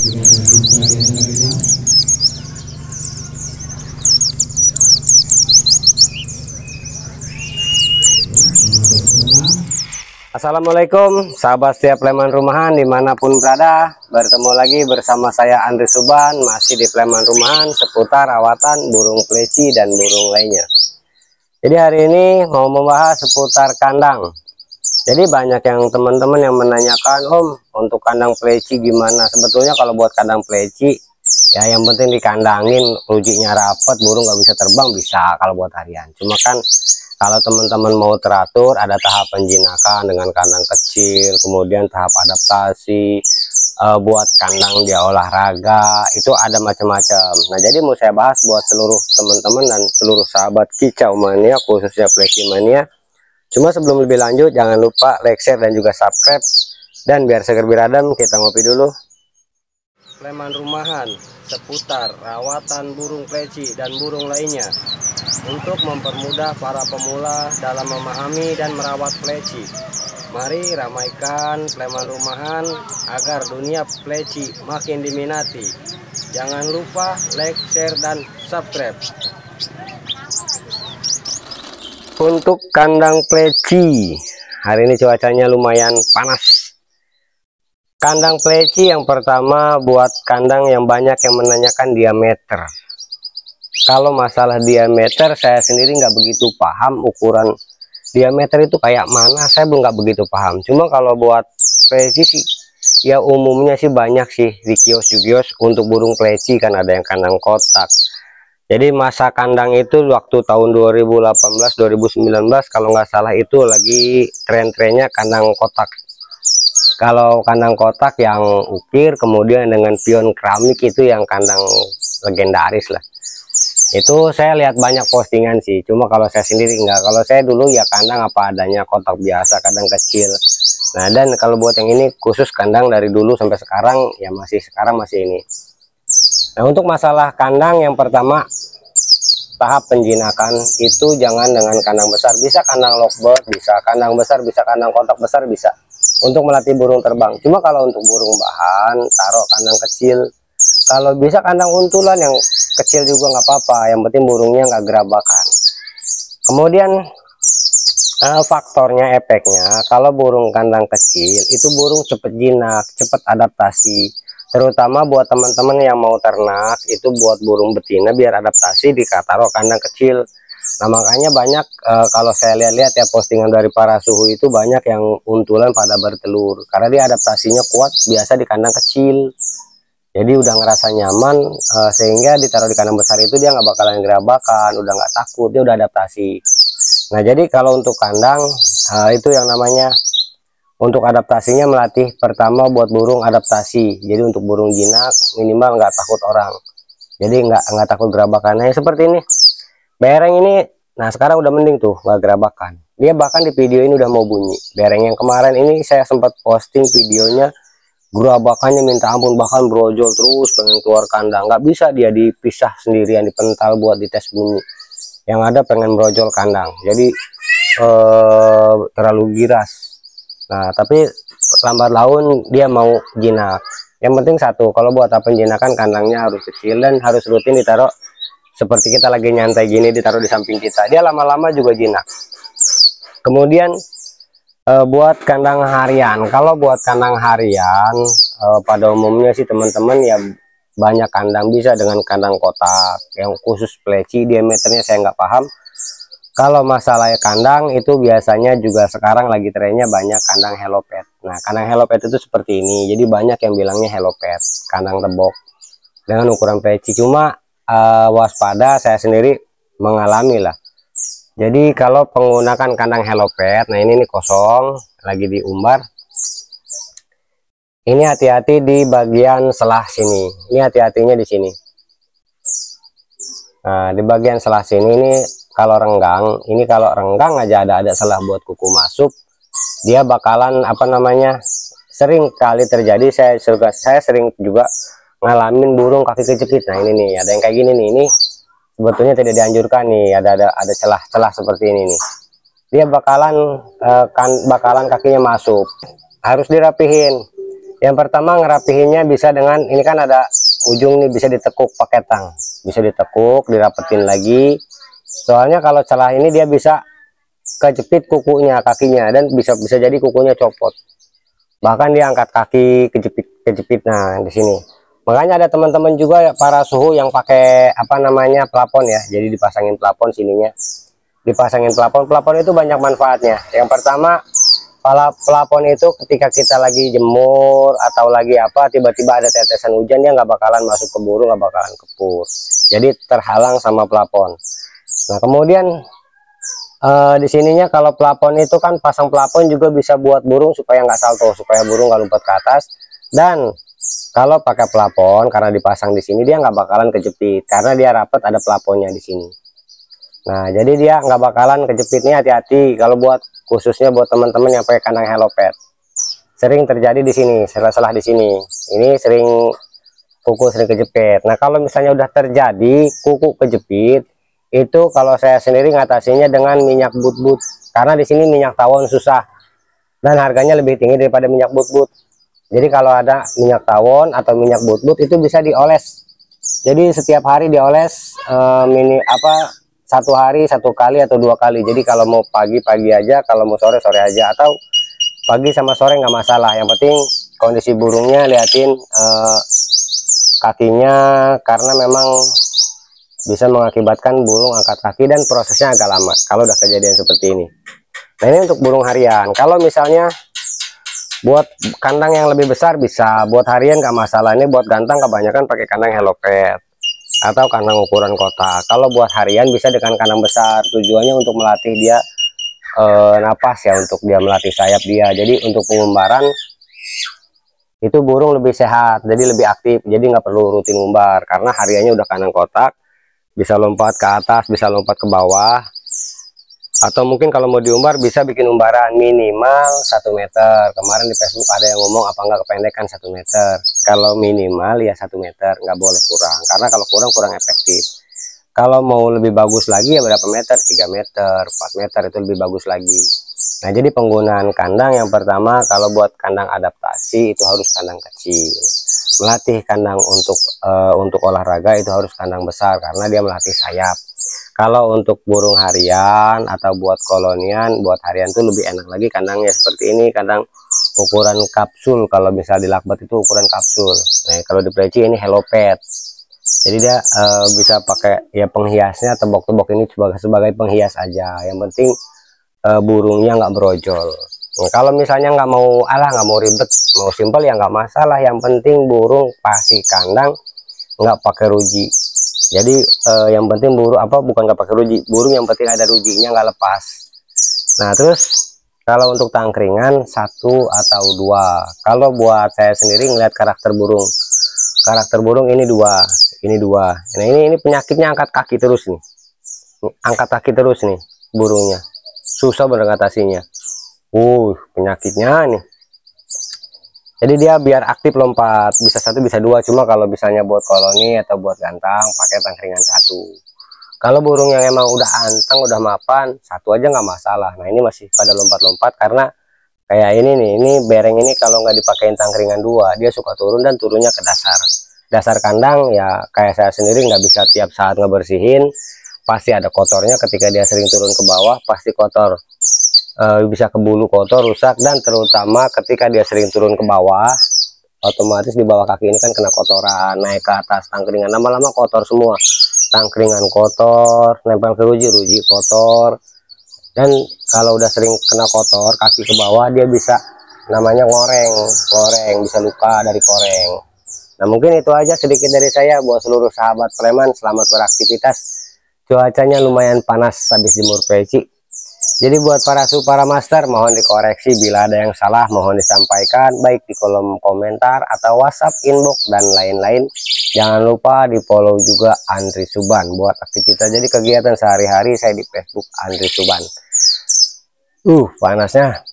Assalamualaikum sahabat setiap Pleman Rumahan dimanapun berada, bertemu lagi bersama saya Andri Suban, masih di Pleman Rumahan seputar rawatan burung pleci dan burung lainnya. Jadi hari ini mau membahas seputar kandang. Jadi banyak yang teman-teman yang menanyakan, Om, untuk kandang pleci gimana? Sebetulnya kalau buat kandang pleci ya yang penting dikandangin, rujinya rapat, burung nggak bisa terbang bisa kalau buat harian. Cuma kan kalau teman-teman mau teratur, ada tahap penjinakan dengan kandang kecil, kemudian tahap adaptasi, buat kandang dia olahraga, itu ada macam-macam. Nah, jadi mau saya bahas buat seluruh teman-teman dan seluruh sahabat kicau mania, khususnya pleci mania. Cuma sebelum lebih lanjut, jangan lupa like, share, dan juga subscribe. Dan biar seger biradam, kita ngopi dulu. Pleman Rumahan seputar rawatan burung pleci dan burung lainnya, untuk mempermudah para pemula dalam memahami dan merawat pleci. Mari ramaikan Pleman Rumahan agar dunia pleci makin diminati. Jangan lupa like, share, dan subscribe. Untuk kandang pleci, hari ini cuacanya lumayan panas. Kandang pleci yang pertama, buat kandang yang banyak yang menanyakan diameter. Kalau masalah diameter, saya sendiri nggak begitu paham ukuran diameter itu kayak mana, saya belum nggak begitu paham. Cuma kalau buat pleci sih, ya umumnya sih banyak sih di kios-kios untuk burung pleci, kan ada yang kandang kotak. Jadi masa kandang itu waktu tahun 2018-2019 kalau nggak salah itu lagi tren-trennya kandang kotak. Kalau kandang kotak yang ukir kemudian dengan pion keramik itu yang kandang legendaris lah. Itu saya lihat banyak postingan sih, cuma kalau saya sendiri enggak. Kalau saya dulu ya kandang apa adanya, kotak biasa, kandang kecil. Nah, dan kalau buat yang ini khusus kandang dari dulu sampai sekarang ya sekarang masih ini. Nah, untuk masalah kandang yang pertama, tahap penjinakan itu jangan dengan kandang besar. Bisa kandang lovebird, bisa kandang besar, bisa kandang kotak besar, bisa untuk melatih burung terbang. Cuma kalau untuk burung bahan, taruh kandang kecil. Kalau bisa kandang untulan yang kecil juga nggak apa-apa, yang penting burungnya nggak gerabakan. Kemudian faktornya, efeknya, kalau burung kandang kecil itu burung cepet jinak, cepet adaptasi. Terutama buat teman-teman yang mau ternak, itu buat burung betina biar adaptasi ditaruh kandang kecil. Nah, makanya banyak kalau saya lihat-lihat ya postingan dari para suhu itu banyak yang untulan pada bertelur karena dia adaptasinya kuat, biasa di kandang kecil. Jadi udah ngerasa nyaman, sehingga ditaruh di kandang besar itu dia nggak bakalan gerabakan, udah nggak takut, dia udah adaptasi. Nah, jadi kalau untuk kandang itu yang namanya untuk adaptasinya melatih pertama buat burung adaptasi. Jadi untuk burung jinak minimal nggak takut orang, jadi nggak takut gerabakannya seperti ini. Bereng ini, nah sekarang udah mending tuh, nggak gerabakan. Dia bahkan di video ini udah mau bunyi. Bereng yang kemarin ini saya sempat posting videonya, gerabakannya minta ampun, bahkan brojol terus pengen keluar kandang. Nggak bisa dia dipisah sendirian, dipental buat dites bunyi. Yang ada pengen brojol kandang. Jadi terlalu giras. Nah, tapi lambat laun dia mau jinak. Yang penting satu, kalau buat apa penjinakan, kandangnya harus kecil dan harus rutin ditaruh. Seperti kita lagi nyantai gini, ditaruh di samping kita, dia lama-lama juga jinak. Kemudian buat kandang harian, kalau buat kandang harian pada umumnya sih teman-teman ya banyak kandang bisa dengan kandang kotak. Yang khusus pleci diameternya saya nggak paham. Kalau masalah kandang itu biasanya juga sekarang lagi trennya banyak kandang Hello Pet. Nah, kandang Hello Pet itu seperti ini, jadi banyak yang bilangnya Hello Pet, kandang tebok dengan ukuran pleci. Cuma waspada, saya sendiri mengalami lah. Jadi kalau menggunakan kandang Hello Pet, nah ini nih kosong lagi diumbar, ini hati-hati di bagian selah sini, ini hati-hatinya di sini. Nah, di bagian selah sini ini kalau renggang, ini kalau renggang aja ada selah buat kuku masuk, dia bakalan apa namanya, sering kali terjadi. Saya sering juga ngalamin burung kaki kejepit. Nah, ini nih ada yang kayak gini nih, ini sebetulnya tidak dianjurkan nih, ada celah-celah seperti ini nih, dia bakalan kakinya masuk, harus dirapihin. Yang pertama ngerapihinnya bisa dengan ini kan ada ujung nih, bisa ditekuk pakai tang, bisa ditekuk dirapetin lagi. Soalnya kalau celah ini dia bisa kejepit kukunya, kakinya, dan bisa jadi kukunya copot. Bahkan dia angkat kaki kejepit. Nah di sini. Makanya ada teman-teman juga ya, para suhu yang pakai apa namanya plafon ya. Jadi dipasangin plafon sininya. Dipasangin plafon itu banyak manfaatnya. Yang pertama, plafon itu ketika kita lagi jemur atau lagi apa, tiba-tiba ada tetesan hujan, dia nggak bakalan masuk ke burung, nggak bakalan ke pur. Jadi terhalang sama plafon. Nah kemudian di sininya kalau plafon itu kan, pasang plafon juga bisa buat burung supaya nggak salto, supaya burung nggak lompat ke atas. Dan kalau pakai plafon, karena dipasang di sini, dia nggak bakalan kejepit karena dia rapet, ada plafonnya di sini. Nah jadi dia nggak bakalan kejepitnya. Hati-hati kalau buat, khususnya buat teman-teman yang pakai kandang Hello Pet, sering terjadi di sini, salah di sini. Ini sering kuku sering kejepit. Nah kalau misalnya udah terjadi kuku kejepit, itu kalau saya sendiri ngatasinya dengan minyak but-but, karena di sini minyak tawon susah dan harganya lebih tinggi daripada minyak but-but. Jadi kalau ada minyak tawon atau minyak but-but itu bisa dioles. Jadi setiap hari dioles, satu hari 1 kali atau 2 kali. Jadi kalau mau pagi aja, kalau mau sore aja, atau pagi sama sore nggak masalah. Yang penting kondisi burungnya, liatin kakinya, karena memang bisa mengakibatkan burung angkat kaki dan prosesnya agak lama kalau udah kejadian seperti ini. Nah ini untuk burung harian. Kalau misalnya buat kandang yang lebih besar bisa, buat harian nggak masalah. Ini buat gantang kebanyakan pakai kandang Hello Pet atau kandang ukuran kotak. Kalau buat harian bisa dengan kandang besar, tujuannya untuk melatih dia napas ya, untuk dia melatih sayap dia. Jadi untuk pengumbaran itu burung lebih sehat, jadi lebih aktif, jadi nggak perlu rutin ngumbar karena hariannya udah kandang kotak, bisa lompat ke atas, bisa lompat ke bawah. Atau mungkin kalau mau diumbar bisa bikin umbaran minimal 1 meter. Kemarin di Facebook ada yang ngomong apa nggak kependekan 1 meter. Kalau minimal ya 1 meter, nggak boleh kurang, karena kalau kurang efektif. Kalau mau lebih bagus lagi ya berapa meter, 3 meter 4 meter itu lebih bagus lagi. Nah jadi penggunaan kandang yang pertama, kalau buat kandang adaptasi itu harus kandang kecil. Melatih kandang untuk olahraga itu harus kandang besar karena dia melatih sayap. Kalau untuk burung harian atau buat kolonian, buat harian tuh lebih enak lagi kandangnya seperti ini, kandang ukuran kapsul. Kalau misal di lakbat itu ukuran kapsul. Nah kalau di Preci ini Hello Pet, jadi dia bisa pakai ya penghiasnya, tembok-tembok ini sebagai penghias aja. Yang penting burungnya nggak brojol. Nah, kalau misalnya nggak mau ribet, mau simpel ya nggak masalah. Yang penting burung pasti kandang nggak pakai ruji. Jadi yang penting burung bukan nggak pakai ruji, burung yang penting ada rujinya, nggak lepas. Nah terus kalau untuk tangkringan 1 atau 2. Kalau buat saya sendiri ngeliat karakter burung ini 2. Nah ini penyakitnya angkat kaki terus nih, angkat kaki terus nih burungnya, susah bener ngatasinya. Penyakitnya nih. Jadi dia biar aktif lompat bisa 1 bisa 2. Cuma kalau misalnya buat koloni atau buat gantang pakai tangkringan 1. Kalau burung yang emang udah anteng, udah mapan, 1 aja nggak masalah. Nah ini masih pada lompat-lompat karena kayak ini nih, ini bereng ini kalau nggak dipakein tangkringan 2 dia suka turun, dan turunnya ke dasar kandang. Ya kayak saya sendiri nggak bisa tiap saat ngebersihin, pasti ada kotornya. Ketika dia sering turun ke bawah pasti kotor, bisa ke bulu kotor, rusak. Dan terutama ketika dia sering turun ke bawah, otomatis di bawah kaki ini kan kena kotoran, naik ke atas tangkringan, lama-lama kotor semua. Tangkringan kotor, nempel ke ruji kotor. Dan kalau udah sering kena kotor kaki ke bawah, dia bisa namanya ngoreng, bisa luka dari koreng. Nah mungkin itu aja sedikit dari saya buat seluruh sahabat preman. Selamat beraktivitas. Cuacanya lumayan panas habis jemur peci. Jadi buat para master, mohon dikoreksi bila ada yang salah, mohon disampaikan baik di kolom komentar atau WhatsApp, inbox, dan lain-lain. Jangan lupa di follow juga Andri Suban buat aktivitas. Jadi kegiatan sehari-hari saya di Facebook Andri Suban. Panasnya.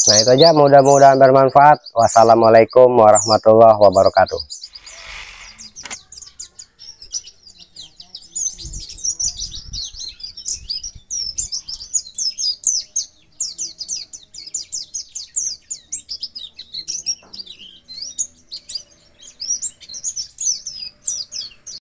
Nah itu aja, mudah-mudahan bermanfaat. Wassalamualaikum warahmatullahi wabarakatuh.